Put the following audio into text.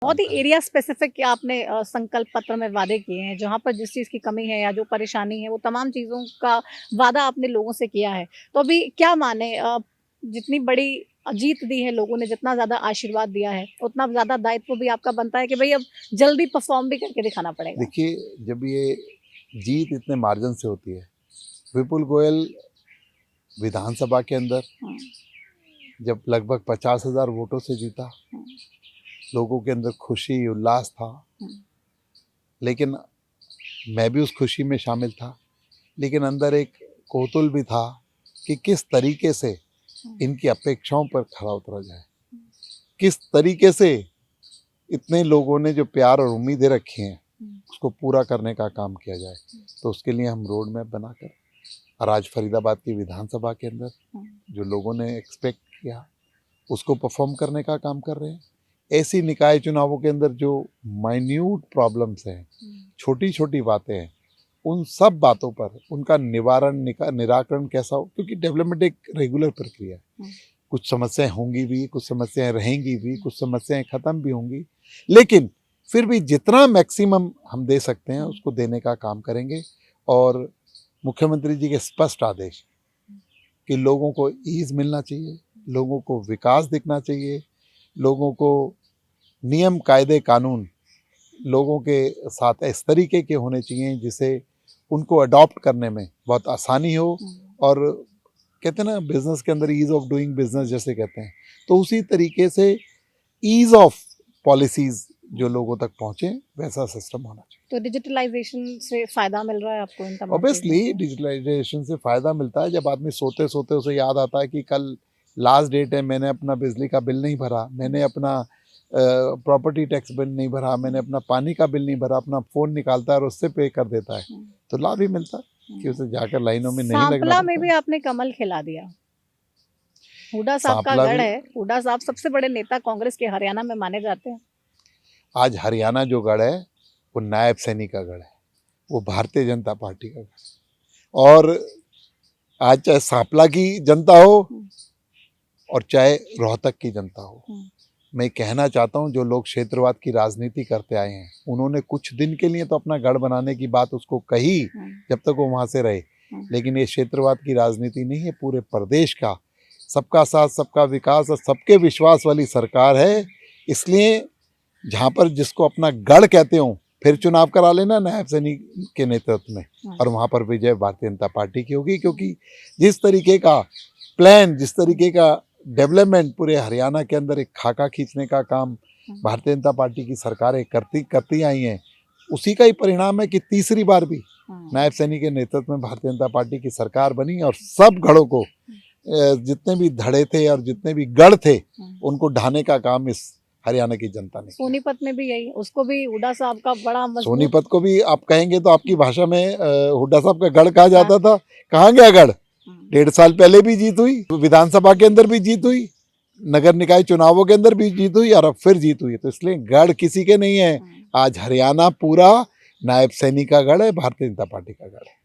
बहुत ही area specific क्या आपने संकल्प पत्र में वादे किए हैं, जहाँ पर जिस चीज़ की कमी है या जो परेशानी है, वो तमाम चीज़ों का वादा आपने लोगों से किया है। तो अभी क्या माने जितनी बड़ी जीत दी है लोगों ने, जितना ज़्यादा आशीर्वाद दिया है, उतना ज़्यादा दायित्व भी आपका बनता है कि भई अब जल्दी परफ़ॉर्म भी करके दिखाना पड़ेगा। देखिए, जब ये जीत इतने मार्जिन से होती है, विपुल गोयल विधानसभा के अंदर हुँ, जब लगभग 50,000 वोटों से जीता, हुँ, लोगों के अंदर खुशी उल्लास था, हुँ, लेकिन मैं भी उस खुशी में शामिल था। लेकिन अंदर एक कौतूहल भी था कि किस तरीके से हुँ, इनकी अपेक्षाओं पर खरा उतरा जाए, किस तरीके से इतने लोगों ने जो प्यार और उम्मीदें रखी हैं हुँ, उसको पूरा करने का काम किया जाए। तो उसके लिए हम रोड मैप बनाकर और आज फरीदाबाद की विधानसभा के अंदर हुँ, जो लोगों ने एक्सपेक्ट किया उसको परफॉर्म करने का काम कर रहे हैं। ऐसी निकाय चुनावों के अंदर जो माइन्यूट प्रॉब्लम्स हैं, हुँ, छोटी छोटी बातें हैं, उन सब बातों पर उनका निराकरण कैसा हो, क्योंकि डेवलपमेंट एक रेगुलर प्रक्रिया है। हुँ, कुछ समस्याएं होंगी भी, कुछ समस्याएं रहेंगी भी, कुछ समस्याएं खत्म भी होंगी, लेकिन फिर भी जितना मैक्सिमम हम दे सकते हैं उसको देने का काम करेंगे। और मुख्यमंत्री जी के स्पष्ट आदेश कि लोगों को ईज मिलना चाहिए, लोगों को विकास दिखना चाहिए, लोगों को नियम कायदे कानून लोगों के साथ इस तरीके के होने चाहिए जिसे उनको अडॉप्ट करने में बहुत आसानी हो। हुँ, और कहते हैं ना, बिजनेस के अंदर ईज ऑफ डूइंग बिजनेस जैसे कहते हैं, तो उसी तरीके से ईज ऑफ पॉलिसीज जो लोगों तक पहुंचे वैसा सिस्टम होना चाहिए। तो डिजिटलाइज़ेशन से फ़ायदा मिल रहा है आपको इन तमाम चीज़ों ऑब्वियसली से? डिजिटलाइजेशन से फ़ायदा मिलता है। जब आदमी सोते सोते उसे याद आता है कि कल लास्ट डेट है, मैंने अपना बिजली का बिल नहीं भरा, मैंने अपना प्रॉपर्टी टैक्स बिल नहीं भरा, मैंने अपना पानी का बिल नहीं भरा, अपना फ़ोन निकालता है और उससे पे कर देता है, हुँ, तो लाभ ही मिलता है कि हुँ। उसे जाकर लाइनों में नहीं लगना सांपला में पड़ता भी है। आपने कमल खिला दिया। हुड्डा साहब का सांपला गढ़ भी, है, हुड्डा साहब सबसे बड़े नेता कांग्रेस के हरियाणा में माने जाते हैं। आज हरियाणा जो गढ़ है वो नायब सैनी का गढ़ है, वो भारतीय जनता पार्टी का गढ़ है। और आज चाहे सांपला की जनता हो हुँ, और चाहे रोहतक की जनता हो, हुँ, मैं कहना चाहता हूं, जो लोग क्षेत्रवाद की राजनीति करते आए हैं उन्होंने कुछ दिन के लिए तो अपना गढ़ बनाने की बात उसको कही हुँ, जब तक वो वहां से रहे, हुँ, लेकिन ये क्षेत्रवाद की राजनीति नहीं है, पूरे प्रदेश का सबका साथ सबका विकास और सबके विश्वास वाली सरकार है। इसलिए जहां पर जिसको अपना गढ़ कहते हो फिर चुनाव करा लेना नायब सैनी के नेतृत्व में, हुँ, और वहां पर विजय भारतीय जनता पार्टी की होगी। क्योंकि जिस तरीके का प्लान, जिस तरीके का डेवलपमेंट पूरे हरियाणा के अंदर एक खाका खींचने का काम भारतीय जनता पार्टी की सरकारें करती करती आई हैं, उसी का ही परिणाम है कि तीसरी बार भी हुँ, नायब सैनी के नेतृत्व में भारतीय जनता पार्टी की सरकार बनी और सब गढ़ों को, जितने भी धड़े थे और जितने भी गढ़ थे, हुँ। उनको ढाने का काम इस हरियाणा की जनता ने किया। सोनीपत में भी यही, उसको भी हुड्डा साहब का बड़ा मजबूत। सोनीपत को भी आप कहेंगे तो आपकी भाषा में हुड्डा साहब का गढ़ कहा हाँ, जाता था। कहाँ गया गढ़? हुँ, 1.5 साल पहले भी जीत हुई, विधानसभा के अंदर भी जीत हुई, नगर निकाय चुनावों के अंदर भी जीत हुई और अब फिर जीत हुई। तो इसलिए गढ़ किसी के नहीं है। हुँ। आज हरियाणा पूरा नायब सैनी का गढ़ है, भारतीय जनता पार्टी का गढ़ है।